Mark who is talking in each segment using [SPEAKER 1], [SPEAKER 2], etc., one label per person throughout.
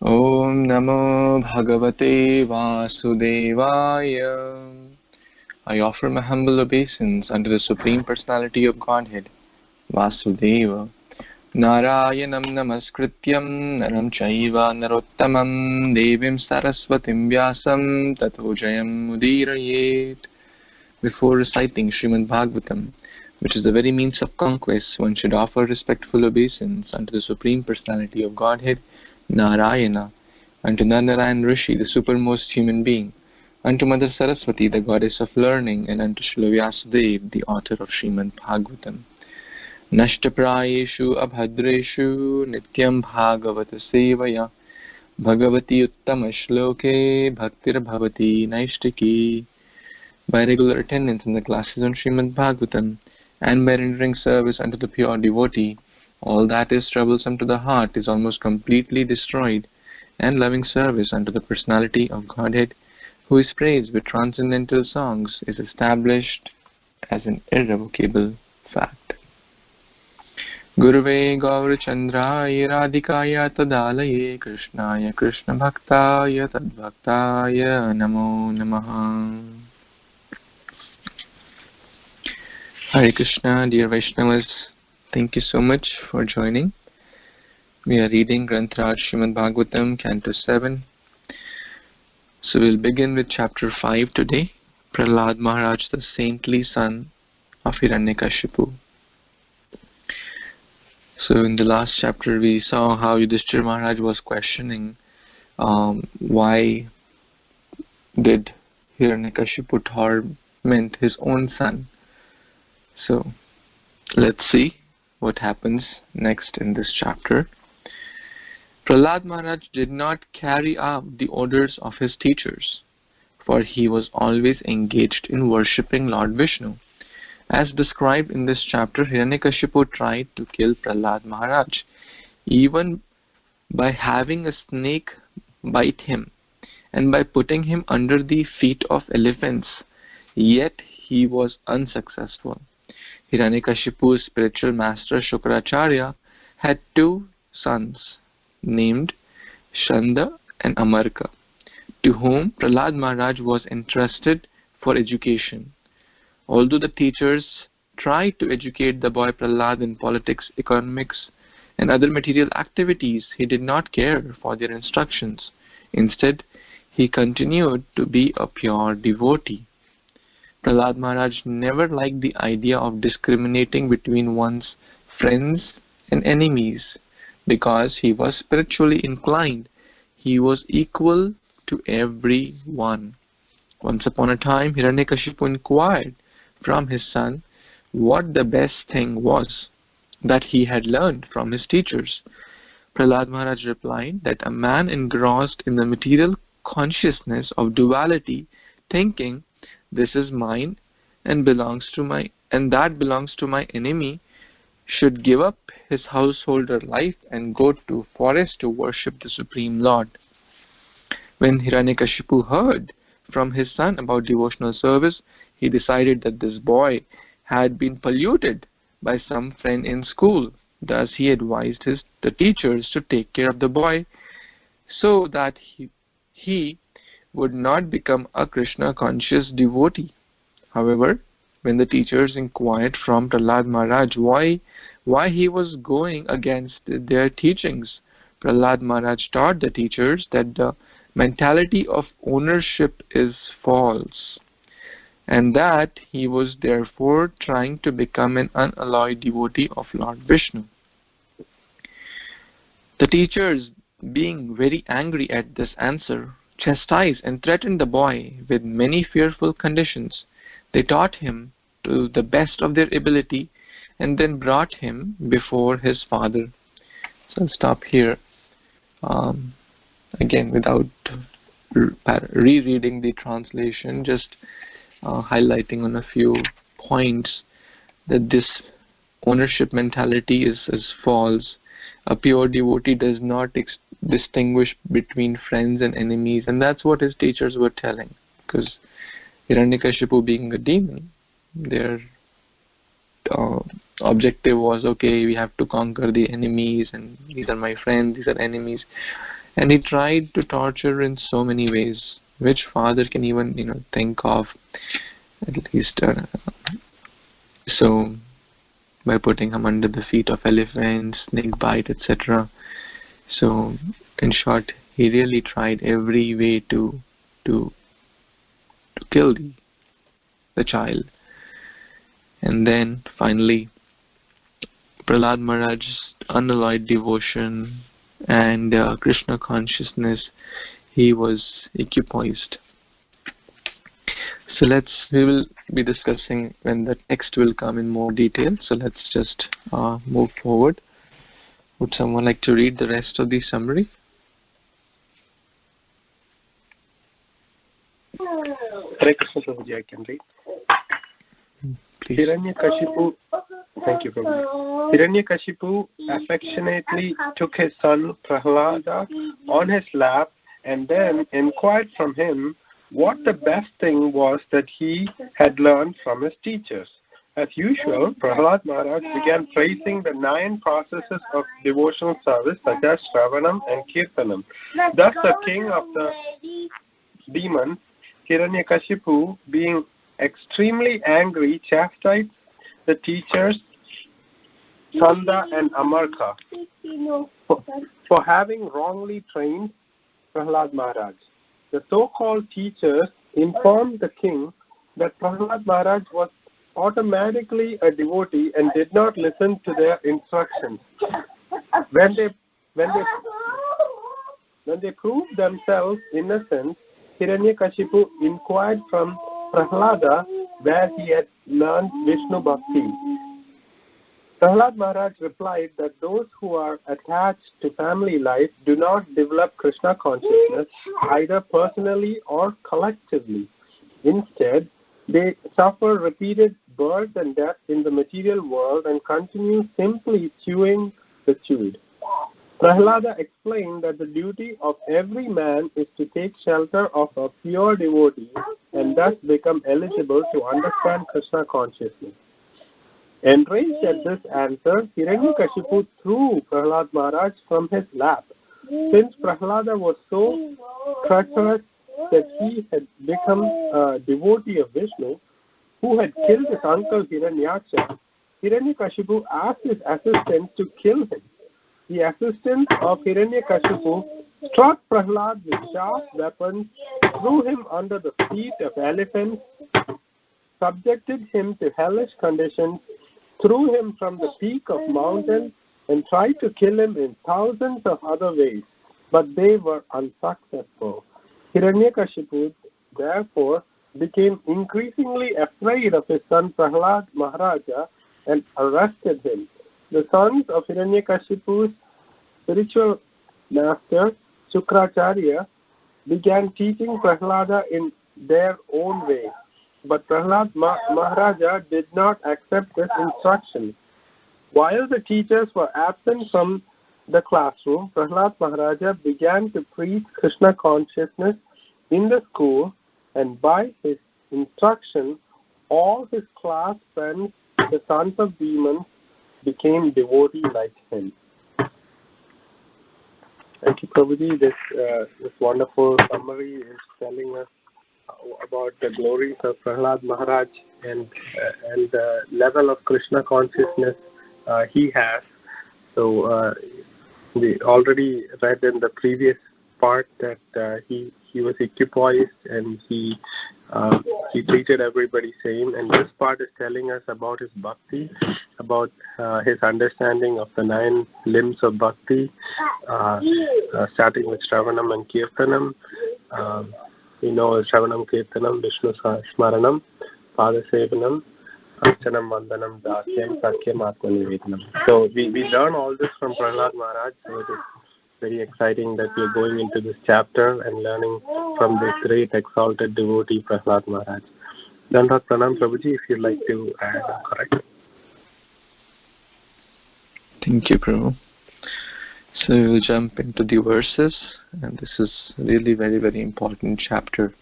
[SPEAKER 1] Om Namo Bhagavate Vasudevaya. I offer my humble obeisance unto the Supreme Personality of Godhead, Vasudeva. Narayanam Namaskrityam Naram Chaiva Narottamam Devim Saraswatim Vyasam Tato Jayam Udirayet. Before reciting Srimad Bhagvatam, which is the very means of conquest, one should offer respectful obeisance unto the Supreme Personality of Godhead, Narayana, unto Narayan Rishi, the supermost human being, unto Mother Saraswati, the goddess of learning, and unto Srila Vyasadeva, the author of Srimad Bhagavatam. Nashtaprayeshu abhadreshu nityam bhagavata sevaya bhagavati uttama shloke bhaktir bhavati naishtiki. By regular attendance in the classes on Srimad Bhagavatam and by rendering service unto the pure devotee, all that is troublesome to the heart is almost completely destroyed, and loving service unto the personality of Godhead, who is praised with transcendental songs, is established as an irrevocable fact. Guruve Gaurachandraya Radhikaya Tadalaye Krishnaya Krishna Bhaktaya Tadbhaktaya Namo Namaha. Hare Krishna, dear Vaishnavas, thank you so much for joining. We are reading Granth Srimad Bhagavatam, Canto 7. So we'll begin with chapter 5 today, Prahlad Maharaj, the saintly son of Hiranyakashipu. So in the last chapter we saw how Yudhishthira Maharaj was questioning why did Hiranyakashipu torment his own son. So let's see what happens next in this chapter. Prahlad Maharaj did not carry out the orders of his teachers, for he was always engaged in worshipping Lord Vishnu. As described in this chapter, Hiranyakashipu tried to kill Prahlad Maharaj, even by having a snake bite him and by putting him under the feet of elephants, yet he was unsuccessful. Hiranyakashipu's spiritual master Sukracharya had two sons named Sanda and Amarka, to whom Prahlad Maharaj was entrusted for education. Although the teachers tried to educate the boy Prahlad in politics, economics, and other material activities, he did not care for their instructions. Instead, he continued to be a pure devotee. Prahlad Maharaj never liked the idea of discriminating between one's friends and enemies. Because he was spiritually inclined, he was equal to everyone. Once upon a time, Hiranyakashipu inquired from his son what the best thing was that he had learned from his teachers. Prahlad Maharaj replied that a man engrossed in the material consciousness of duality, thinking this is mine and that belongs to my enemy, should give up his householder life and go to forest to worship the Supreme Lord. When Hiranyakashipu heard from his son about devotional service, he decided that this boy had been polluted by some friend in school. Thus he advised the teachers to take care of the boy so that he would not become a Krishna conscious devotee. However, when the teachers inquired from Prahlad Maharaj why he was going against their teachings, Prahlad Maharaj taught the teachers that the mentality of ownership is false, and that he was therefore trying to become an unalloyed devotee of Lord Vishnu. The teachers, being very angry at this answer, chastised and threatened the boy with many fearful conditions. They taught him to the best of their ability and then brought him before his father. So I'll stop here. Again, without rereading the translation, just highlighting on a few points that this ownership mentality is false. A pure devotee does not distinguish between friends and enemies, and that's what his teachers were telling. Because Hiranyakashipu being a demon, their objective was, okay, we have to conquer the enemies, and these are my friends, these are enemies. And he tried to torture in so many ways. Which father can even think of? At least so by putting him under the feet of elephants, snake bite, etc. So in short, he really tried every way to kill the child. And then finally, Prahlad Maharaj's unalloyed devotion and Krishna consciousness, he was equipoised. So we will be discussing when the text will come in more detail. So let's just move forward. Would someone like to read the rest of the summary?
[SPEAKER 2] Hare Krishna Prabhuji, I can read.
[SPEAKER 1] Please.
[SPEAKER 2] Hiranyakashipu, thank you Prabhuji. Hiranyakashipu affectionately took his son Prahlada on his lap and then inquired from him what the best thing was that he had learned from his teachers. As usual, Prahlad Maharaj began praising the 9 processes of devotional service such as Shravanam and Kirtanam. Thus the king of the demons, Hiranyakashipu, being extremely angry, chastised the teachers Sanda and Amarka for having wrongly trained Prahlad Maharaj. The so-called teachers informed the king that Prahlad Maharaj was automatically a devotee and did not listen to their instructions. When they proved themselves innocent, Hiranyakashipu inquired from Prahlada where he had learned Vishnu Bhakti. Prahlad Maharaj replied that those who are attached to family life do not develop Krishna consciousness either personally or collectively. Instead, they suffer repeated birth and death in the material world and continue simply chewing the chewed. Prahlada explained that the duty of every man is to take shelter of a pure devotee and thus become eligible to understand Krishna consciousness. Enraged at this answer, Hiranyakashipu threw Prahlad Maharaj from his lap. Since Prahlada was so treacherous that he had become a devotee of Vishnu, who had killed his uncle Hiranyaksha, Hiranyakashipu asked his assistant to kill him. The assistant of Hiranyakashipu struck Prahlad with sharp weapons, threw him under the feet of elephants, subjected him to hellish conditions, threw him from the peak of mountains, and tried to kill him in thousands of other ways, but they were unsuccessful. Hiranyakashipu, therefore, became increasingly afraid of his son Prahlad Maharaja and arrested him. The sons of Hiranyakashipu's spiritual master, Sukracharya, began teaching Prahlada in their own way. But Prahlad Maharaja did not accept this instruction. While the teachers were absent from the classroom, Prahlad Maharaja began to preach Krishna consciousness in the school, and by his instruction, all his class friends, the sons of demons, became devotees like him. Thank you, Prabhuji. This wonderful summary is telling us about the glories of Prahlad Maharaj and the level of Krishna consciousness he has. So we already read in the previous part that he was equipoised and he treated everybody same. And this part is telling us about his bhakti, about his understanding of the 9 limbs of bhakti, starting with Shravanam and Kirtanam. We know Shravanam, Kirtanam, Vishnu Smaranam, Padasevanam, Archanam, Vandanam, Dasyam, Sakyam, Atmanivedanam. So we learn all this from Prahlad Maharaj. So it is very exciting that we are going into this chapter and learning from this great exalted devotee Prahlad Maharaj. Dandhat Pranam Prabhuji, if you'd like to add or correct.
[SPEAKER 1] Thank you, Prabhu. So we will jump into the verses, and this is really very, very important chapter,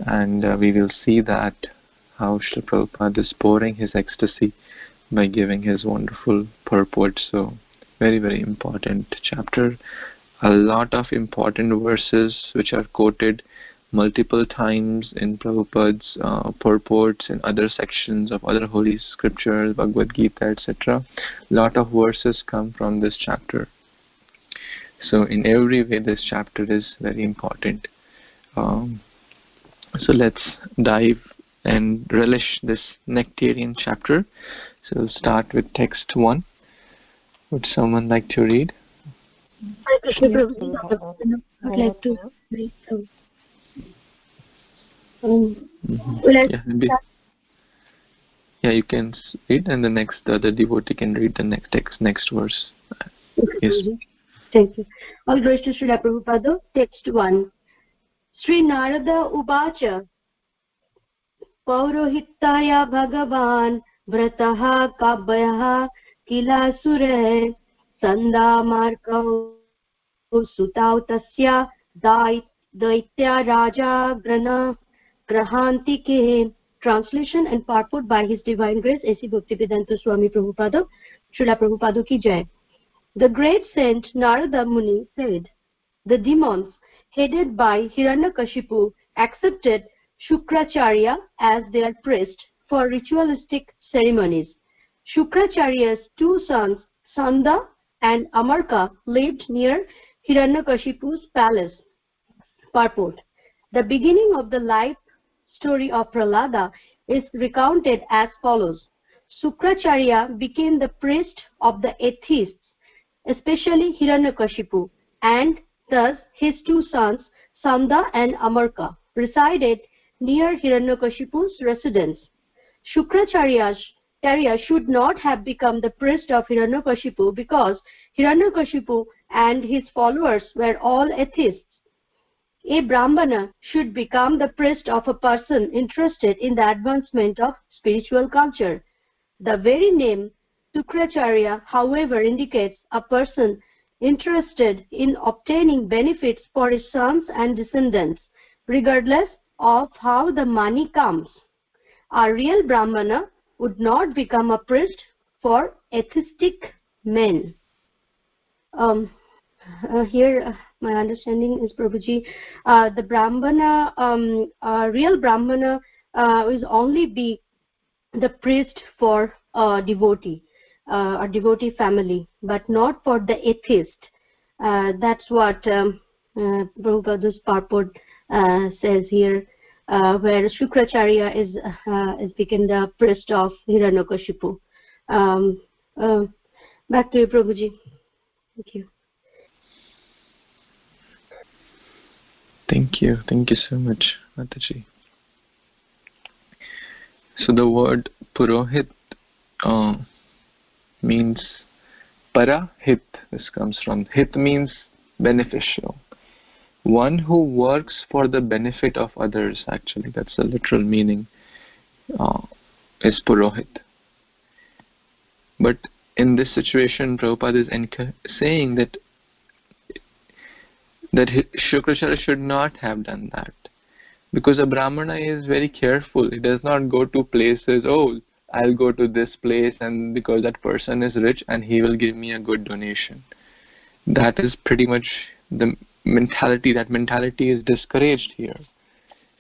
[SPEAKER 1] and we will see that how Srila Prabhupada is pouring his ecstasy by giving his wonderful purport. So very, very important chapter. a lot of important verses which are quoted multiple times in Prabhupada's purports in other sections of other holy scriptures, Bhagavad Gita, etc. Lot of verses come from this chapter. So in every way this chapter is very important. So let's dive and relish this nectarian chapter. So we'll start with text 1. Would someone like to read?
[SPEAKER 3] Krishna Prabhuji, I would like to read some.
[SPEAKER 1] Yeah, you can read, and the other devotee can read the next verse. Yes.
[SPEAKER 3] Thank you. All glories to Srila Prabhupada. Text 1. Sri Narada Uvacha Paurohitaya Bhagavan Vrataha Kabbayaha Kila Sure Sanda Amarka Sutau Tasya Daitya Raja Grana Grahantike. Translation and purport by His Divine Grace A.C. Bhaktivedanta Swami Prabhupada. Srila Prabhupada ki jai. The great saint Narada Muni said, the demons headed by Hiranyakashipu accepted Sukracharya as their priest for ritualistic ceremonies. Sukracharya's two sons, Sanda and Amarka, lived near Hiranyakashipu's palace. Purport. The beginning of the life story of Prahlada is recounted as follows. Sukracharya became the priest of the atheists, especially Hiranyakashipu, and thus his two sons, Sanda and Amarka, resided near Hiranyakashipu's residence. Sukracharya should not have become the priest of Hiranyakashipu because Hiranyakashipu and his followers were all atheists. A brahmana should become the priest of a person interested in the advancement of spiritual culture. The very name Sukracharya, however, indicates a person interested in obtaining benefits for his sons and descendants, regardless of how the money comes. A real brahmana would not become a priest for atheistic men. Here, my understanding is, Prabhuji, the brahmana, real brahmana, is only be the priest for a devotee family, but not for the atheist. That's what Prabhupada's purport says here, where Sukracharya is become the priest of Hiranyakashipu. Back to you, Prabhuji. Thank you.
[SPEAKER 1] Thank you so much, Mataji. So the word Purohit means Parahit. This comes from Hit means beneficial. One who works for the benefit of others, actually, that's the literal meaning, is Purohit. But in this situation, Prabhupada is saying that Sukracharya should not have done that. Because a brahmana is very careful. He does not go to places, oh, I'll go to this place and because that person is rich and he will give me a good donation. That is pretty much the mentality. That mentality is discouraged here.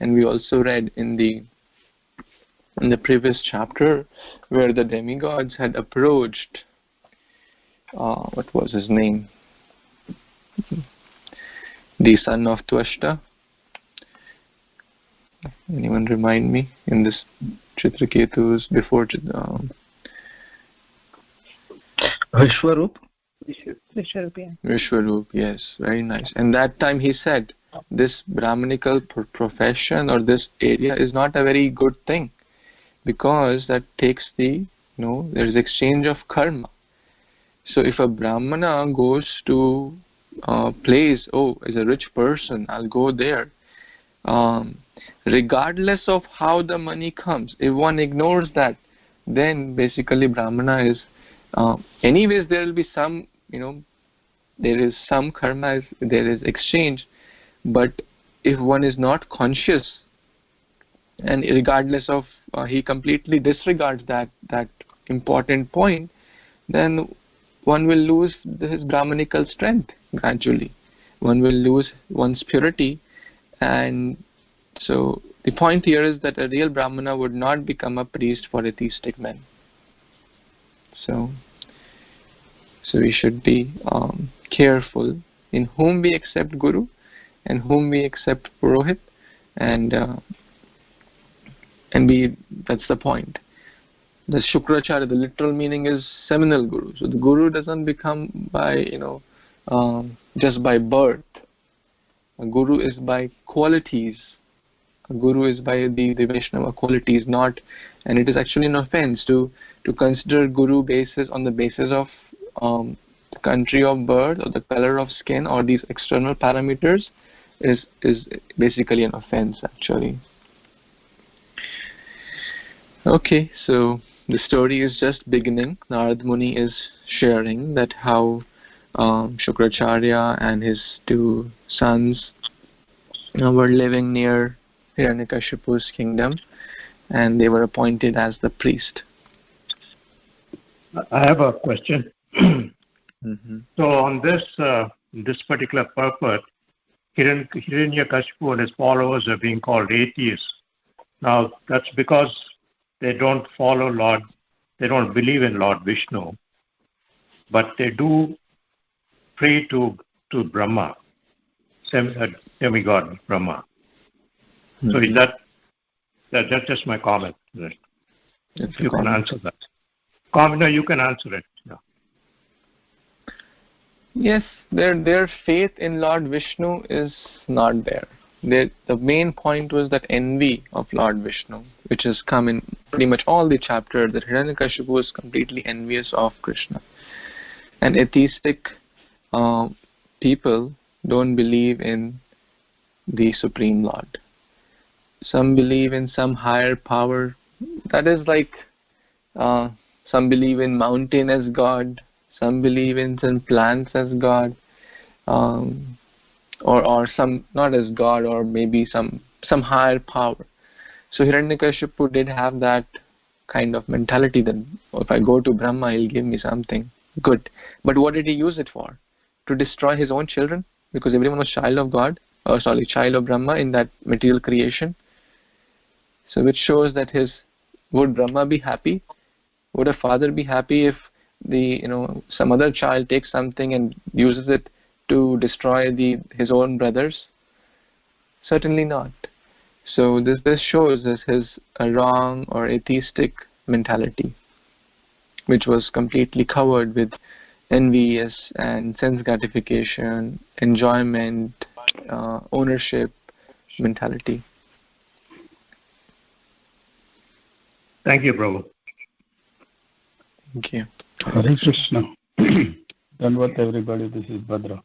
[SPEAKER 1] And we also read in the previous chapter where the demigods had approached, what was his name? The son of Twashta. Anyone remind me in this Chitraketu's before
[SPEAKER 4] Vishwarup?
[SPEAKER 1] Vishwarup, yes, very nice. And that time he said, this Brahmanical profession or this area is not a very good thing because that takes there is exchange of karma. So if a Brahmana goes to a place, oh, as a rich person, I'll go there. Regardless of how the money comes, if one ignores that, then basically Brahmana is, anyways there will be some, there is some karma, there is exchange, but if one is not conscious, and regardless of, he completely disregards that important point, then one will lose his Brahmanical strength gradually. one will lose one's purity. And so the point here is that a real brahmana would not become a priest for atheistic men. So we should be careful in whom we accept guru and whom we accept purohit, and that's the point. The Sukracharya, the literal meaning is seminal guru. So the guru doesn't become by just by birth. A guru is by qualities. A guru is by the Vaishnava qualities, not, and it is actually an offense to consider guru basis on the basis of the country of birth or the color of skin or these external parameters is basically an offense actually. Okay, so the story is just beginning. Narad Muni is sharing that how Sukracharya and his two sons were living near Hiranyakashipu's kingdom, and they were appointed as the priest.
[SPEAKER 5] I have a question. So on this particular purport, Hiranyakashipu and his followers are being called atheists. Now that's because they don't follow Lord, they don't believe in Lord Vishnu, but they do pray to Brahma, demigod Brahma. So is that's just my comment. If you can answer that. No, you can answer it. Yeah.
[SPEAKER 1] Yes, their faith in Lord Vishnu is not there. The main point was that envy of Lord Vishnu, which has come in pretty much all the chapters, that Hiranyakashipu was completely envious of Krishna. And atheistic people don't believe in the Supreme Lord. Some believe in some higher power. That is like some believe in mountain as God, some believe in some plants as God, or some not as God, or maybe some higher power. So Hiranyakashipu did have that kind of mentality that if I go to Brahma, he'll give me something good. But what did he use it for? To destroy his own children? Because everyone was child of God, child of Brahma in that material creation. So which shows that would Brahma be happy? Would a father be happy if some other child takes something and uses it to destroy his own brothers? Certainly not. So this shows us his wrong or atheistic mentality, which was completely covered with envious and sense gratification, enjoyment, ownership mentality.
[SPEAKER 5] Thank you, Prabhu.
[SPEAKER 1] Thank you.
[SPEAKER 6] Hare Krishna. Dandavat everybody, this is Bhadra.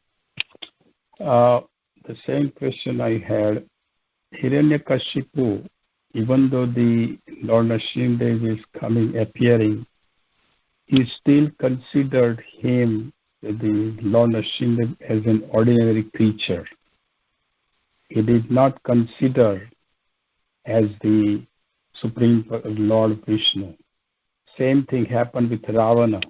[SPEAKER 6] The same question I had. Hiranyakashipu, even though the Lord Nrsimhadev is appearing, he still considered him, the Lord Nrsimhadev, as an ordinary creature. He did not consider as the Supreme Lord Vishnu. Same thing happened with Ravana.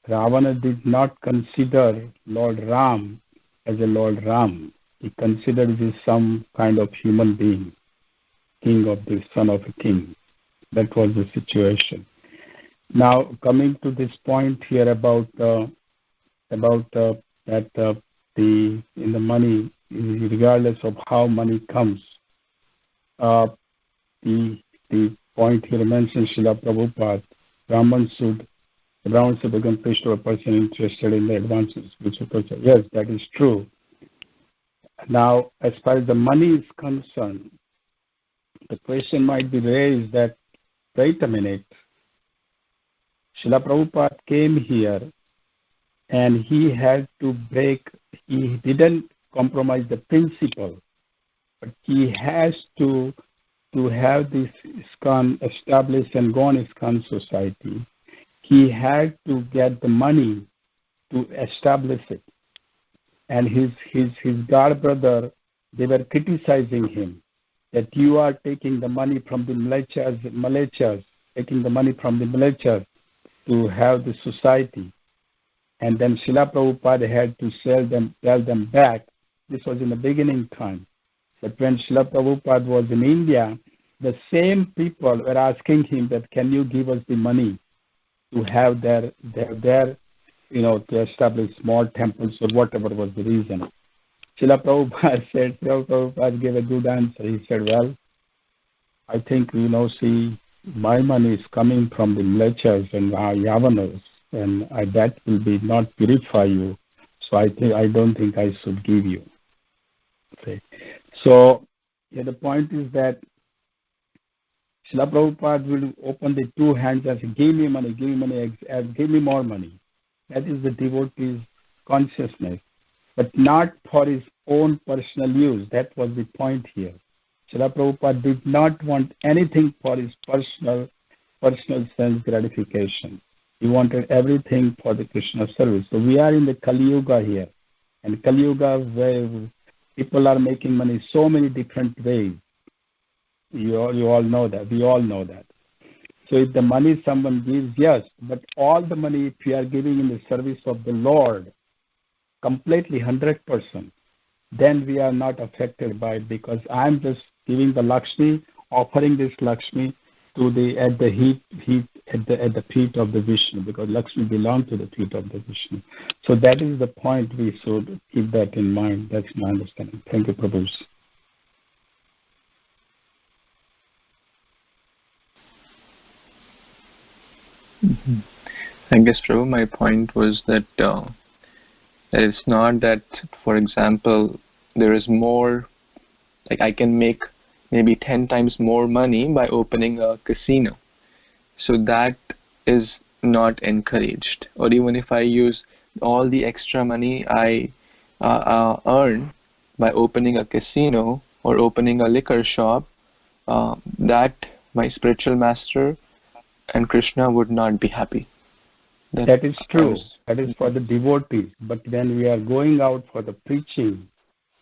[SPEAKER 6] Ravana did not consider Lord Ram as a Lord Ram. He considered this some kind of human being, king of the son of a king. That was the situation. Now, coming to this point here about the money, regardless of how money comes, the point here mentioned Srila Prabhupada, Brahman should become priest to a person interested in the advances. Yes, that is true. Now, as far as the money is concerned, the question might be raised that, wait a minute, Srila Prabhupada came here and he didn't compromise the principle, but he has to have this ISKCON established and go on ISKCON society. He had to get the money to establish it. And his god brother, they were criticizing him that you are taking the money from the Malechas, taking the money from the Malechas to have the society. And then Srila Prabhupada had to tell them back This was in the beginning time. But when Srila Prabhupada was in India, the same people were asking him that, can you give us the money to have their to establish small temples or whatever was the reason. Srila Prabhupada gave a good answer. He said, well, I think, see, my money is coming from the mlechas and yavanas, and that will be not purify you. So I don't think I should give you. Okay. So the point is that Srila Prabhupada will open the two hands and say, give me money, give me more money. That is the devotee's consciousness, but not for his own personal use. That was the point here. Srila Prabhupada did not want anything for his personal sense gratification. He wanted everything for the Krishna service. So we are in the Kali Yuga here. And Kali Yuga, where people are making money so many different ways. You all know that. We all know that. So if the money someone gives, yes, but all the money, if you are giving in the service of the Lord, completely 100%, then we are not affected by it, because I'm just giving the Lakshmi, offering this Lakshmi at the feet of the Vishnu, because Lakshmi belongs to the feet of the Vishnu. So that is the point. We should keep that in mind. That's my understanding. Thank you, Prabhu.
[SPEAKER 1] Mm-hmm. I guess, Prabhu, my point was that it's not that, for example, there is more, like I can make maybe 10 times more money by opening a casino. So that is not encouraged. Or even if I use all the extra money I earn by opening a casino or opening a liquor shop, that my spiritual master and Krishna would not be happy.
[SPEAKER 6] That is true. That is for the devotees. But when we are going out for the preaching,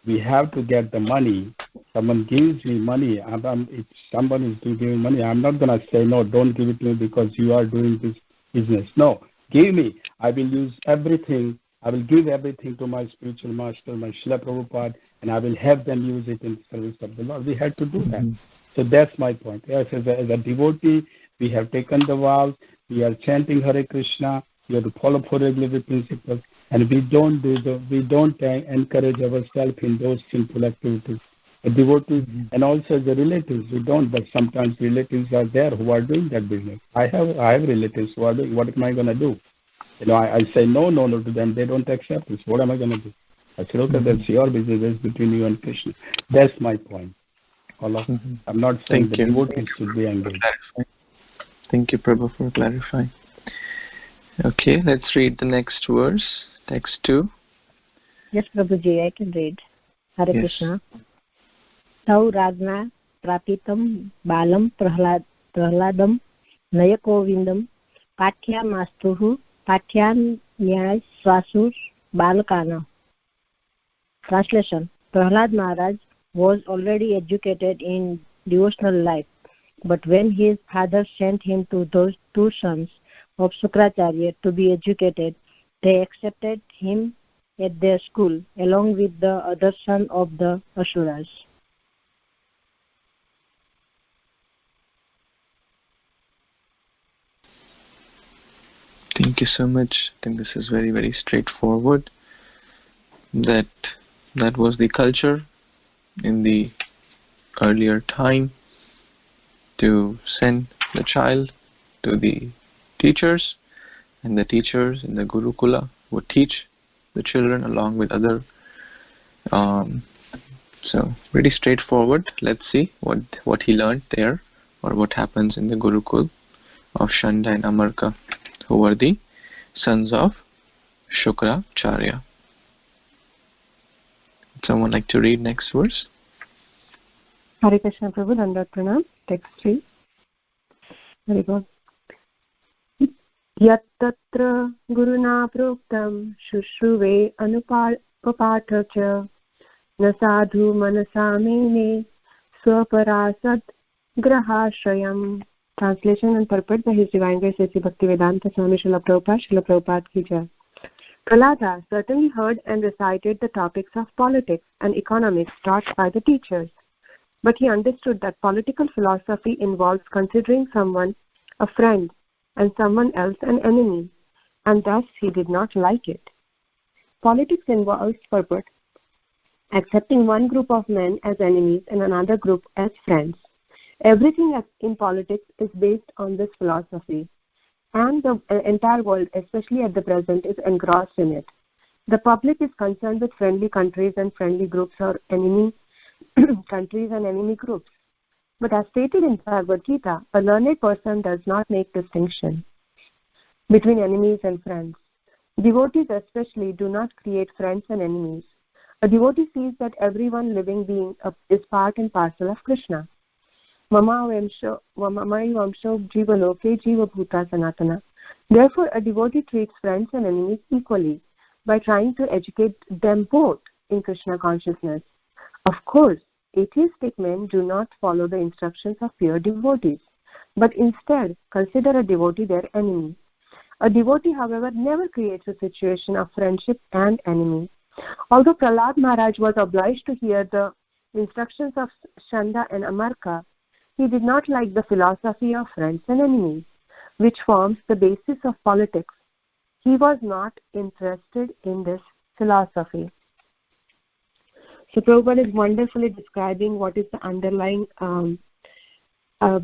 [SPEAKER 6] we have to get the money. Someone gives me money. If someone is giving money, I'm not going to say, no, don't give it to me because you are doing this business. No, give me. I will use everything. I will give everything to my spiritual master, my Srila Prabhupada, and I will have them use it in service of the Lord. We have to do that. So that's my point. Yes, as a devotee, we have taken the vows. We are chanting Hare Krishna. We have to follow four regulatory principles, and we don't encourage ourselves in those sinful activities. A devotee and also the relatives, we don't. But sometimes relatives are there who are doing that business. I have relatives who are doing. What am I going to do? I say no to them. They don't accept this. What am I going to do? I say, okay, that's your business. That's between you and Krishna. That's my point. I'm not saying the devotees should be engaged.
[SPEAKER 1] Thank you, Prabhu, for clarifying. Okay, let's read the next verse, text 2.
[SPEAKER 7] Yes, Prabhuji, I can read. Hare Krishna. Tau Ragna Prapitam Balam Prahladam Nayakovindam Pathya Mastuhu Pathyan Nyay Swasur Balakana. Translation. Prahlad Maharaj was already educated in devotional life, but when his father sent him to those two sons of Sukracharya to be educated, they accepted him at their school along with the other son of the asuras.
[SPEAKER 1] Thank you so much. I think this is very, very straightforward. That was the culture in the earlier time, to send the child to the teachers, and the teachers in the Gurukula would teach the children along with other. So pretty straightforward. Let's see what he learned there, or what happens in the Gurukul of Sanda and Amarka, who were the sons of Sukracharya. Someone like to read next verse?
[SPEAKER 8] Hare Krishna Prabhu, Dandavat Pranam, text 3. Very good. Yattatra guruna proktam shushruve anupapatha cha na sadhu manasamene swaparasad grahashayam. Translation and purport by His Divine Grace A.C. Bhaktivedanta Swami Srila Prabhupada Ki Jai. Prahlada certainly heard and recited the topics of politics and economics taught by the teachers, but he understood that political philosophy involves considering someone a friend and someone else an enemy, and thus he did not like it. Politics involves purport, accepting one group of men as enemies and another group as friends. Everything in politics is based on this philosophy, and the entire world, especially at the present, is engrossed in it. The public is concerned with friendly countries and friendly groups, or enemy countries and enemy groups. But as stated in Bhagavad Gita, a learned person does not make distinction between enemies and friends. Devotees especially do not create friends and enemies. A devotee sees that everyone living being is part and parcel of Krishna. Mamayamsho jivaloke jivabhuta sanatana. Therefore, a devotee treats friends and enemies equally by trying to educate them both in Krishna consciousness. Of course, atheistic men do not follow the instructions of pure devotees, but instead consider a devotee their enemy. A devotee, however, never creates a situation of friendship and enemy. Although Prahlad Maharaj was obliged to hear the instructions of Sanda and Amarka, he did not like the philosophy of friends and enemies, which forms the basis of politics. He was not interested in this philosophy. So Prabhupada is wonderfully describing what is the underlying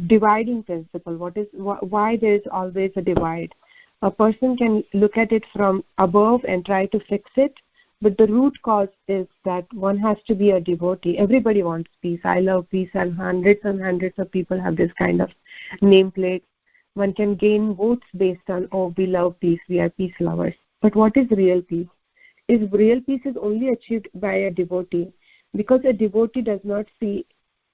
[SPEAKER 8] dividing principle. Why there is always a divide. A person can look at it from above and try to fix it, but the root cause is that one has to be a devotee. Everybody wants peace. I love peace, and hundreds of people have this kind of nameplate. One can gain votes based on, oh, we love peace, we are peace lovers. But what is real peace? Real peace is only achieved by a devotee, because a devotee does not see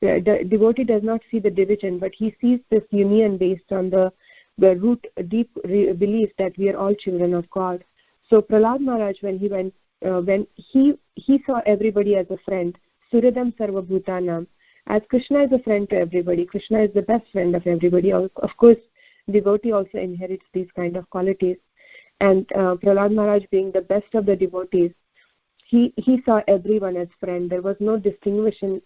[SPEAKER 8] the division, but he sees this union based on the root, deep belief that we are all children of God. So Prahlad Maharaj, when he went, when he saw everybody as a friend, Suridam Sarva Bhutanam, as Krishna is a friend to everybody, Krishna is the best friend of everybody. Of course, devotee also inherits these kind of qualities. And Prahlad Maharaj, being the best of the devotees, he saw everyone as friend. There was no distinction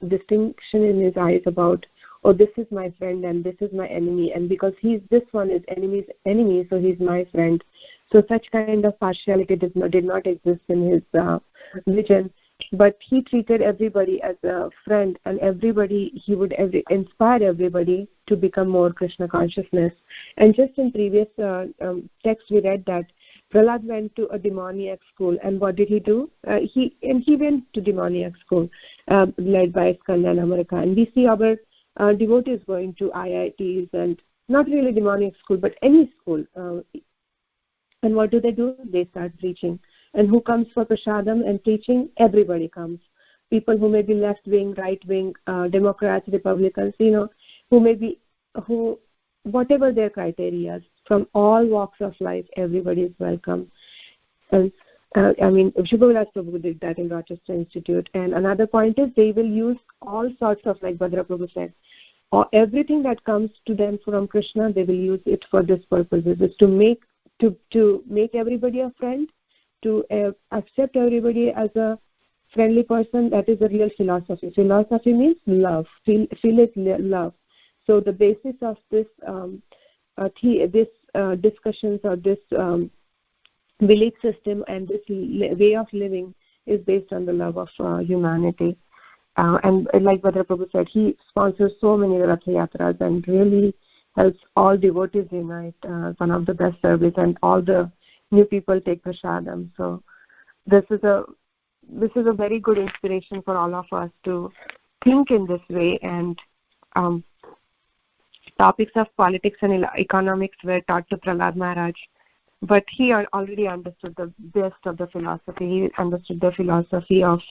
[SPEAKER 8] in his eyes about, oh, this is my friend and this is my enemy, and because this one is enemy, so he's my friend. So such kind of partiality did not exist in his vision. But he treated everybody as a friend, and he would inspire everybody to become more Krishna consciousness. And just in previous text we read that Prahlad went to a demoniac school, and what did he do? He went to demoniac school led by Sanda and Amarka, and we see our devotees going to IITs and not really demoniac school, but any school. And what do? They start preaching. And who comes for prasadam and preaching? Everybody comes. People who may be left wing, right wing, Democrats, Republicans, whatever their criteria, from all walks of life, everybody is welcome. And Shubhavilas Prabhu did that in Rochester Institute. And another point is they will use all sorts of, like Bhadra Prabhu said, or everything that comes to them from Krishna, they will use it for this purpose. It's to make everybody a friend, to accept everybody as a friendly person. That is the real philosophy. Philosophy means love. Feel it love. So the basis of this discussions or this belief system and this way of living is based on the love of humanity. And like Bhadra Prabhu said, he sponsors so many Rath Yatras and really helps all devotees unite. One of the best service, and all the new people take prasadam. So this is a very good inspiration for all of us to think in this way. And topics of politics and economics were taught to Prahlad Maharaj, but he already understood the best of the philosophy. He understood the philosophy of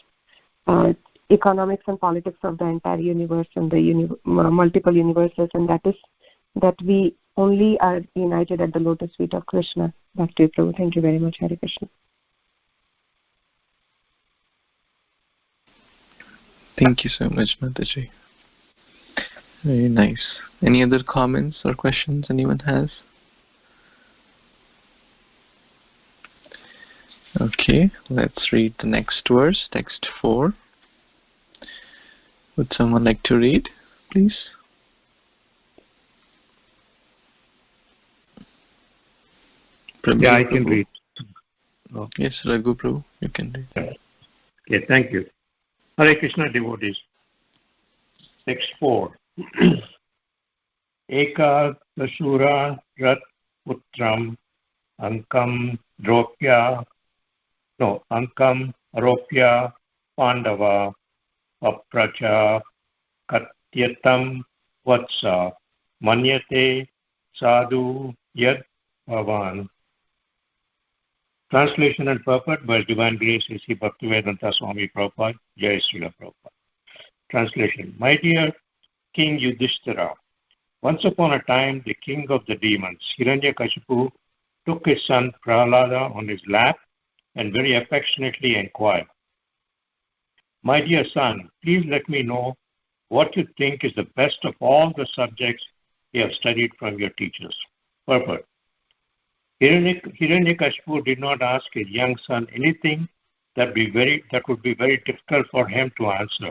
[SPEAKER 8] economics and politics of the entire universe and the multiple universes, and that we only are united at the lotus feet of Krishna. Back to you, Prabhu. Thank you very much. Hare Krishna.
[SPEAKER 1] Thank you so much, Mataji. Very nice. Any other comments or questions anyone has? Okay, let's read the next verse, text 4. Would someone like to read, please?
[SPEAKER 5] Yeah, I can read.
[SPEAKER 1] Oh. Yes, Raghu Prabhu, you can read.
[SPEAKER 5] Okay, thank you. Hare Krishna devotees. Text 4. Eka Asura Rat Putram Ankam Aropya Pandava Apracha Katyatam Vatsa Manyate Sadhu Yad Bhavan. Translation and purport by Divine Grace A.C. Bhaktivedanta Swami Prabhupada, Jai Srila Prabhupada. Translation. My dear King Yudhishthira, once upon a time the king of the demons, Hiranyakashipu, took his son Prahlada on his lap and very affectionately inquired, my dear son, please let me know what you think is the best of all the subjects you have studied from your teachers. Purport. Hiranyakashipu did not ask his young son anything that would be very difficult for him to answer.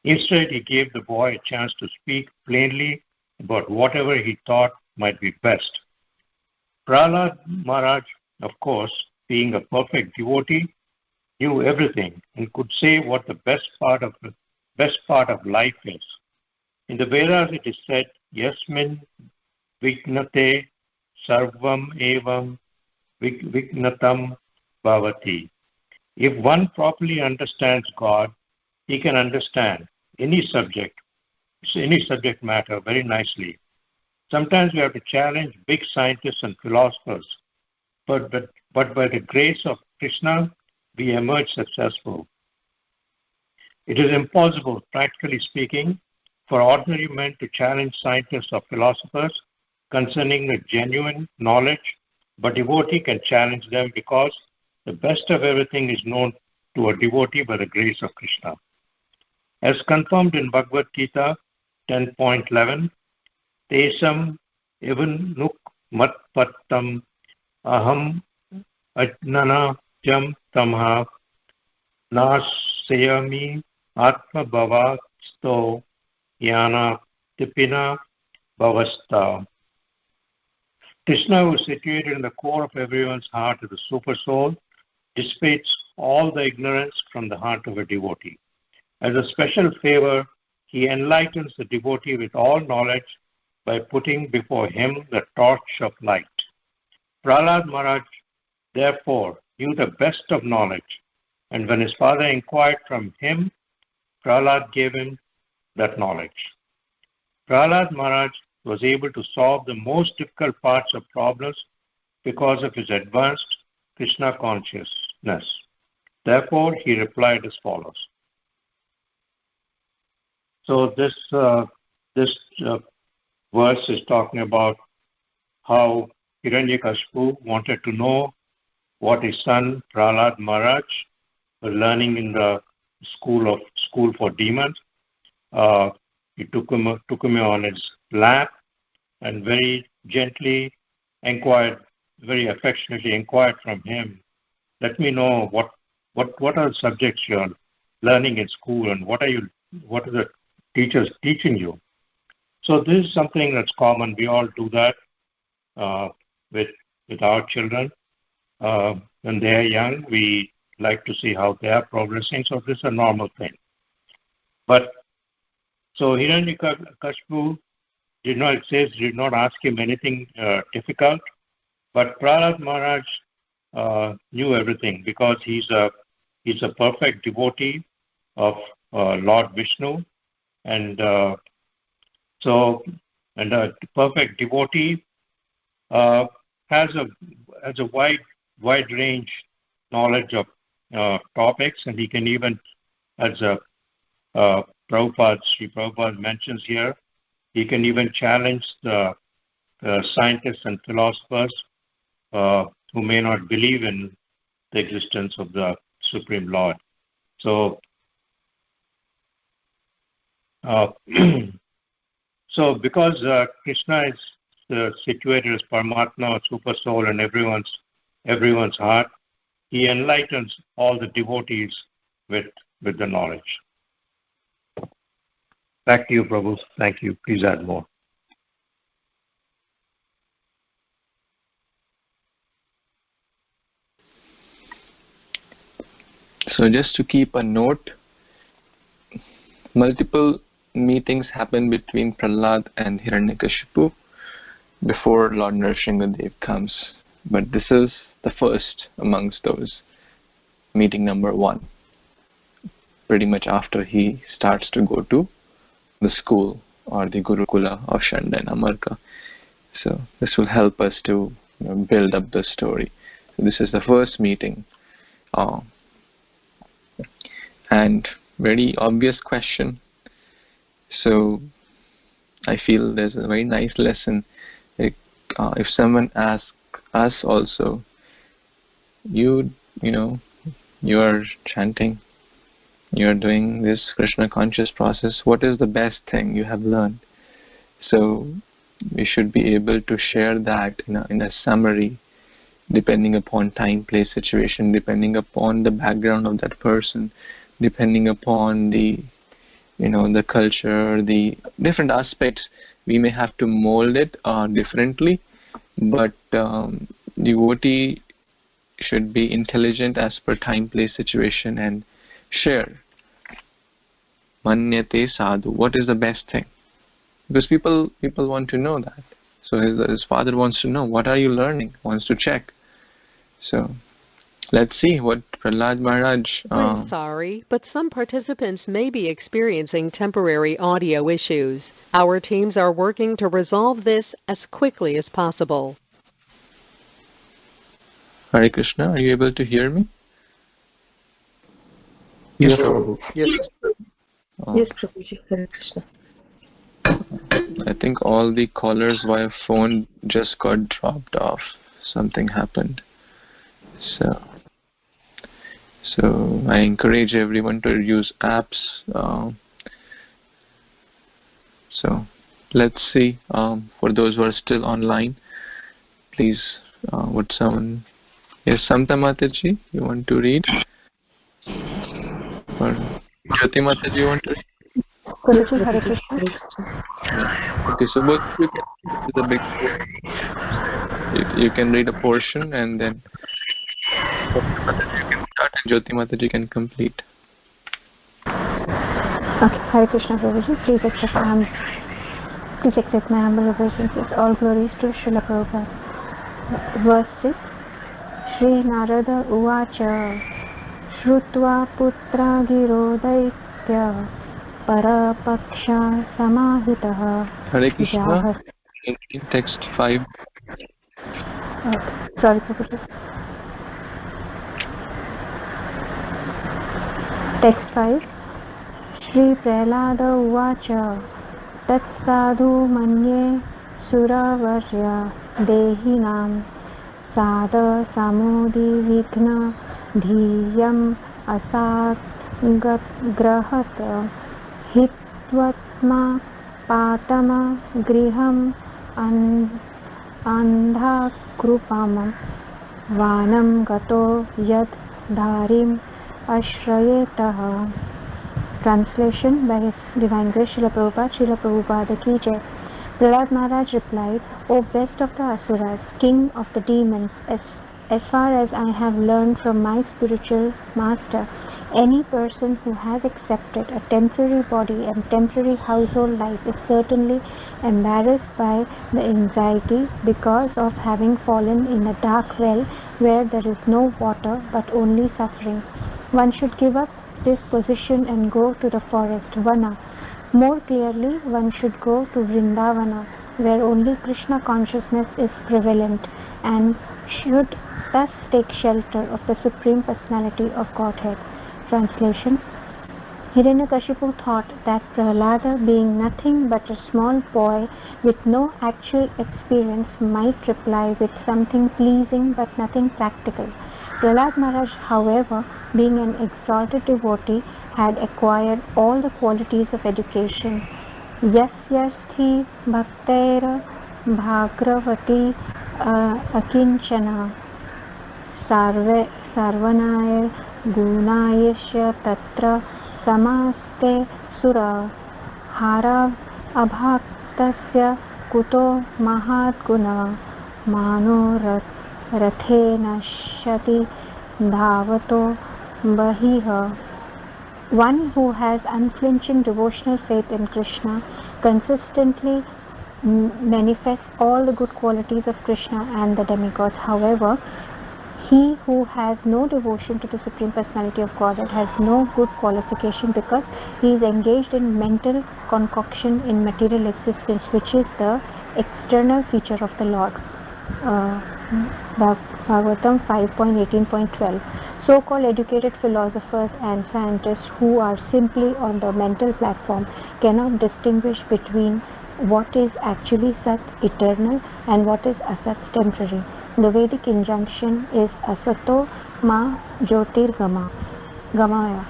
[SPEAKER 5] Instead, he gave the boy a chance to speak plainly about whatever he thought might be best. Prahlad Maharaj, of course, being a perfect devotee, knew everything and could say what the best part of life is. In the Vedas, it is said, Yasmin Vignate Sarvam Evam Vignatam Bhavati. If one properly understands God, he can understand any subject matter very nicely. Sometimes we have to challenge big scientists and philosophers, but by the grace of Krishna, we emerge successful. It is impossible, practically speaking, for ordinary men to challenge scientists or philosophers concerning the genuine knowledge, but devotee can challenge them because the best of everything is known to a devotee by the grace of Krishna. As confirmed in Bhagavad Gita 10.11, Tesam even nuk matpattam aham ajnana jam tamha nasayami atma bhavasto yana tipina bhavasta. Krishna, who is situated in the core of everyone's heart as the super soul, dissipates all the ignorance from the heart of a devotee. As a special favor, he enlightens the devotee with all knowledge by putting before him the torch of light. Prahlad Maharaj, therefore, knew the best of knowledge, and when his father inquired from him, Prahlad gave him that knowledge. Prahlad Maharaj was able to solve the most difficult parts of problems because of his advanced Krishna consciousness. Therefore, he replied as follows. So this verse is talking about how Hiranyakashipu wanted to know what his son Prahlad Maharaj was learning in the school for demons. He took him on his lap and very gently inquired, very affectionately inquired from him, let me know what are the subjects you're learning in school and what are the teachers teaching you. So this is something that's common. We all do that with our children. When they are young, we like to see how they are progressing. So this is a normal thing. But so Hiranyakashipu did not ask him anything difficult, but Prahlad Maharaj knew everything because he's a perfect devotee of Lord Vishnu, and a perfect devotee has a wide range knowledge of topics, and he can even, as Sri Prabhupada mentions here, he can even challenge the scientists and philosophers who may not believe in the existence of the Supreme Lord. So, because Krishna is situated as Paramatma, Super Soul, in everyone's heart, he enlightens all the devotees with the knowledge. Back to you, Prabhu. Thank you. Please add more.
[SPEAKER 1] So just to keep a note, multiple meetings happen between Prahlad and Hiranyakashipu before Lord Nrsimhadev comes. But this is the first amongst those, meeting number 1, pretty much after he starts to go to the school or the Gurukula of Sanda and Amarka. So this will help us to build up the story. So this is the first meeting. And very obvious question. So I feel there's a very nice lesson. If someone asks us also, you are chanting, you are doing this Krishna conscious process, what is the best thing you have learned? So we should be able to share that in a summary, depending upon time, place, situation, depending upon the background of that person, depending upon the the culture, the different aspects. We may have to mold it differently, but devotee should be intelligent as per time, place, situation, and share. Manyate sadhu. What is the best thing? Because people want to know that. So his father wants to know, what are you learning? Wants to check. So let's see what Prahlad Maharaj...
[SPEAKER 9] I'm sorry, but some participants may be experiencing temporary audio issues. Our teams are working to resolve this as quickly as possible.
[SPEAKER 1] Hare Krishna, are you able to hear me?
[SPEAKER 4] Yes, Prabhu.
[SPEAKER 8] Yes, Prabhuji. Hare Krishna.
[SPEAKER 1] I think all the callers via phone just got dropped off. Something happened. So I encourage everyone to use apps. So let's see. For those who are still online, please, would someone... Yes, Samta Mataji, you want to read? Or Jyoti Mataji, you want to read?
[SPEAKER 7] Guruji, Hare Krishna.
[SPEAKER 1] Yeah. Okay, so both you can do the big... You can read a portion and then you can start and Jyoti Mataji can complete.
[SPEAKER 7] Okay, Hare Krishna Prabhuji, please accept my humble obeisances. All glories to Srila Prabhupada. Verse 6. Shri Narada Uvacha Shrutva Putra Giro Daitya Parapaksha Samahitaha.
[SPEAKER 1] Hare Krishna. In text 5.
[SPEAKER 7] Sorry, Prabhuji. Text 5. Shri Prahlada Uvacha Tat Sadhu Manye Suravarya Dehinam Sada Samudi Vigna Dhiyam Asat Grahata Hitvatma Patama Griham Andha Krupam Vanam Gato Yad Dharim Ashrayetaha. Translation by His Divine Grace Srila Prabhupada, Srila Prabhupada Ki Jai. Prahlad Maharaj replied, O best of the asuras, king of the demons, as far as I have learned from my spiritual master, any person who has accepted a temporary body and temporary household life is certainly embarrassed by the anxiety because of having fallen in a dark well where there is no water but only suffering. One should give up this position and go to the forest, Vana. More clearly, one should go to Vrindavana, where only Krishna consciousness is prevalent, and should thus take shelter of the Supreme Personality of Godhead. Translation. Hiranyakashipu thought that Prahlada, being nothing but a small boy with no actual experience, might reply with something pleasing but nothing practical. Prahlad Maharaj, however, being an exalted devotee, had acquired all the qualities of education. Yasyasthi bhaktaira bhagravati akinchana
[SPEAKER 10] sarvanaya gunayasya tatra samaste sura hara abhaktasya kuto mahat guna mano rathena shati dhavato bahiha. One who has unflinching devotional faith in Krishna consistently manifests all the good qualities of Krishna and the demigods. However, he who has no devotion to the Supreme Personality of Godhead has no good qualification, because he is engaged in mental concoction in material existence, which is the external feature of the Lord. Bhagavatam 5.18.12. So-called educated philosophers and scientists who are simply on the mental platform cannot distinguish between what is actually Sat, eternal, and what is Asat, temporary. The Vedic injunction is Asato ma Jyotir Gamaya.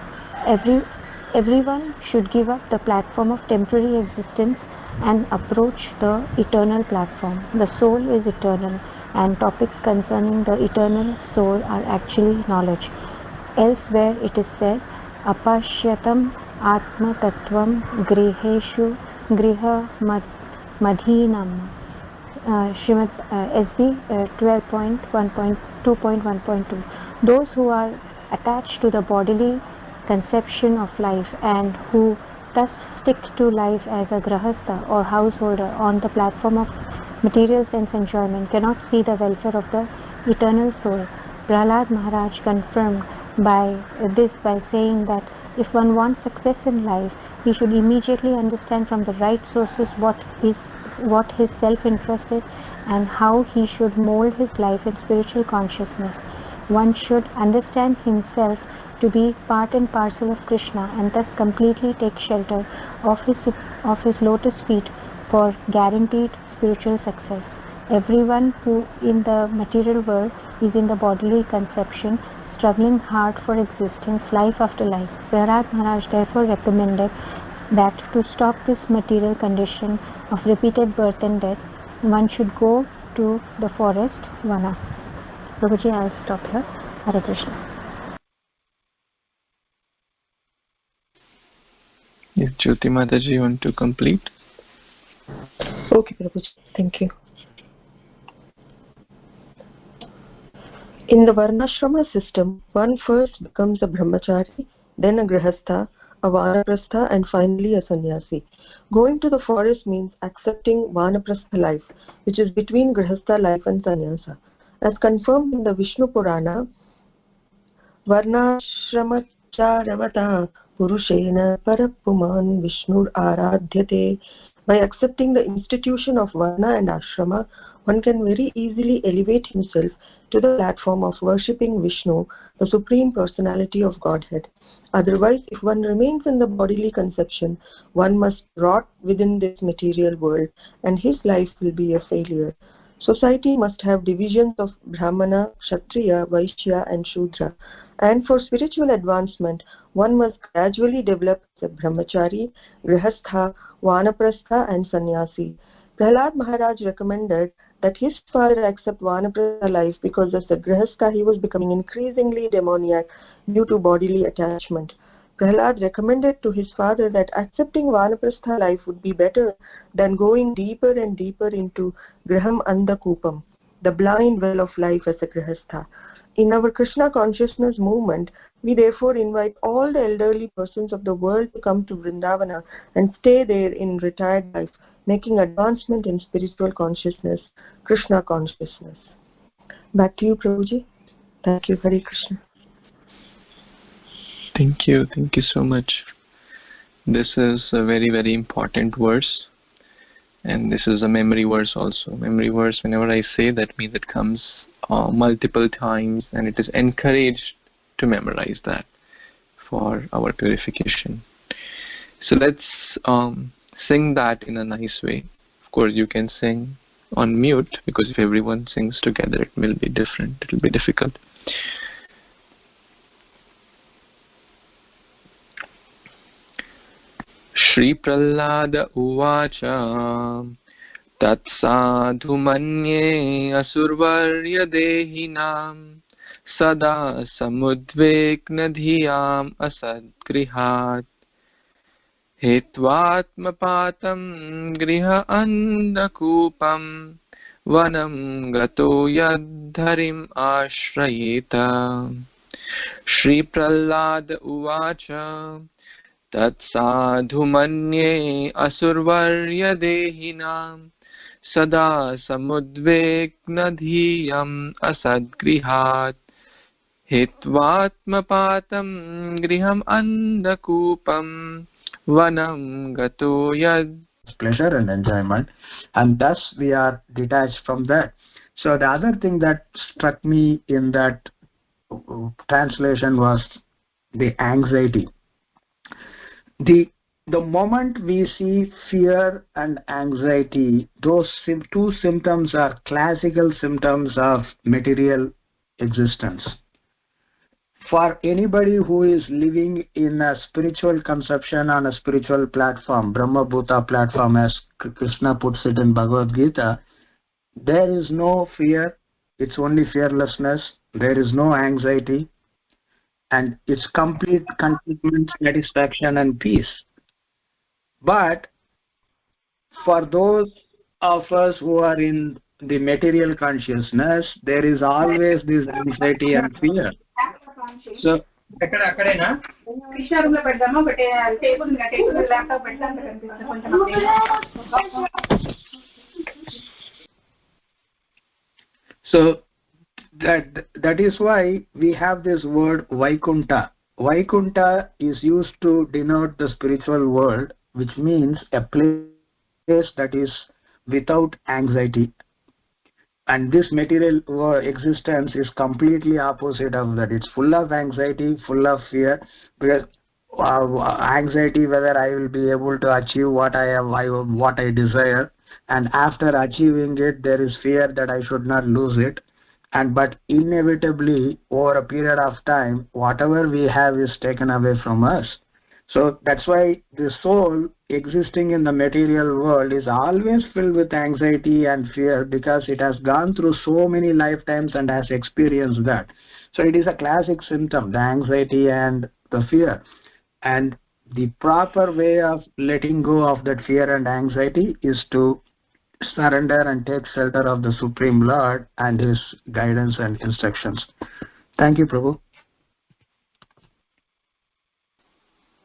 [SPEAKER 10] Everyone should give up the platform of temporary existence and approach the eternal platform. The soul is eternal, and topics concerning the eternal soul are actually knowledge. Elsewhere it is said, Apashyatam Atma Tattvam Griheshu Griha Madhinam. Srimad SB 12.1.2.1.2. Those who are attached to the bodily conception of life and who thus stick to life as a grahastha or householder on the platform of material sense enjoyment cannot see the welfare of the eternal soul. Prahlad Maharaj confirmed this by saying that if one wants success in life, he should immediately understand from the right sources what his self-interest is and how he should mold his life in spiritual consciousness. One should understand himself to be part and parcel of Krishna and thus completely take shelter of his lotus feet for guaranteed spiritual success. Everyone who in the material world is in the bodily conception, struggling hard for existence life after life. Prahlad Maharaj therefore recommended that to stop this material condition of repeated birth and death, one should go to the forest, vana. Prabhuji, I'll stop here. Hare Krishna.
[SPEAKER 1] If Jyoti Mataji, you want to complete?
[SPEAKER 8] Okay, Prabhuji. Thank you. In the Varnashrama system, one first becomes a brahmachari, then a grihastha, a vanaprasta, and finally a sannyasi. Going to the forest means accepting vanaprastha life, which is between grihastha life and sannyasa. As confirmed in the Vishnu Purana, Varnashramaccharavata Purushena Parapuman Vishnur Aradhyate. By accepting the institution of Varna and Ashrama, one can very easily elevate himself to the platform of worshipping Vishnu, the Supreme Personality of Godhead. Otherwise, if one remains in the bodily conception, one must rot within this material world, and his life will be a failure. Society must have divisions of Brahmana, Kshatriya, Vaishya, and Shudra. And for spiritual advancement, one must gradually develop as a brahmachari, grihastha, vanaprastha, and sannyasi. Prahlad Maharaj recommended that his father accept vanaprastha life because as a grihastha he was becoming increasingly demoniac due to bodily attachment. Prahlad recommended to his father that accepting vanaprastha life would be better than going deeper and deeper into griham andhakupam, the blind well of life as a grihastha. In our Krishna Consciousness movement, we therefore invite all the elderly persons of the world to come to Vrindavana and stay there in retired life, making advancement in spiritual consciousness, Krishna Consciousness. Back to you, Prabhuji. Thank you, Hare Krishna.
[SPEAKER 1] Thank you so much. This is a very, very important verse, and this is a memory verse also. Memory verse, whenever I say that, means it comes multiple times, and it is encouraged to memorize that for our purification. So let's sing that in a nice way. Of course, you can sing on mute, because if everyone sings together, it will be different. It will be difficult. Shri Prahlada Uvacha Tat Sadhu Manye Asurvarya Dehinam sada samudvekna dhiyam asadgrihat hetvatmapatam griha andakupam vanam gato yadharim ashrayeta. Shri Prahlad uvacha tat sadhu manye asurvarya dehinam sada samudvekna dhiyam asadgrihat hitvatmapatam griham andakupam vanam gato yad.
[SPEAKER 11] Pleasure and enjoyment, and thus we are detached from that. So the other thing that struck me in that translation was the anxiety. The moment we see fear and anxiety, those two symptoms are classical symptoms of material existence. For anybody who is living in a spiritual conception on a spiritual platform, Brahma Bhuta platform, as Krishna puts it in Bhagavad Gita, there is no fear, it's only fearlessness, there is no anxiety, and it's complete contentment, satisfaction and peace. But for those of us who are in the material consciousness, there is always this anxiety and fear. So that is why we have this word Vaikunta. Vaikunta is used to denote the spiritual world, which means a place that is without anxiety. And this material existence is completely opposite of that. It's full of anxiety, full of fear, because anxiety whether I will be able to achieve what I desire, and after achieving it there is fear that I should not lose it. But inevitably over a period of time, whatever we have is taken away from us. So that's why the soul existing in the material world is always filled with anxiety and fear, because it has gone through so many lifetimes and has experienced that. So it is a classic symptom, the anxiety and the fear. And the proper way of letting go of that fear and anxiety is to surrender and take shelter of the Supreme Lord and His guidance and instructions. Thank you, Prabhu.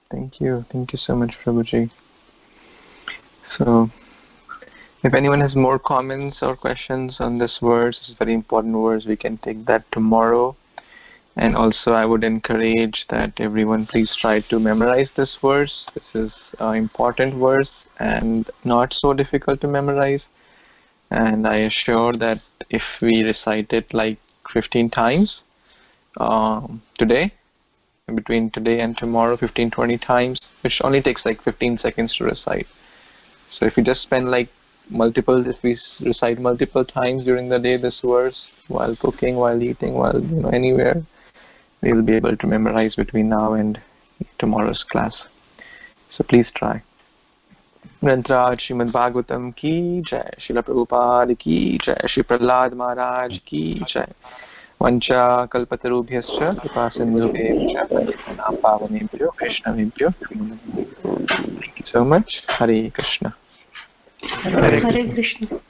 [SPEAKER 1] Thank you so much, Prabhuji. So, if anyone has more comments or questions on this verse, this very important verse, we can take that tomorrow. And also, I would encourage that everyone please try to memorize this verse. This is an important verse and not so difficult to memorize. And I assure that if we recite it like 15 times today, between today and tomorrow, 15-20 times, which only takes like 15 seconds to recite. So if you just spend if we recite multiple times during the day this verse, while cooking, while eating, while anywhere, we will be able to memorize between now and tomorrow's class. So please try. Grantraj Srimad Bhagvatam ki jai, Srila Prabhupada ki jai, Shri Prahlad Maharaj ki jai. Vancha kalpatarubhyascha kripasindhubhyascha patithanam pavanebhyo Vaishnavebhyo. Thank you so much. Hare Krishna.
[SPEAKER 3] Hare Krishna.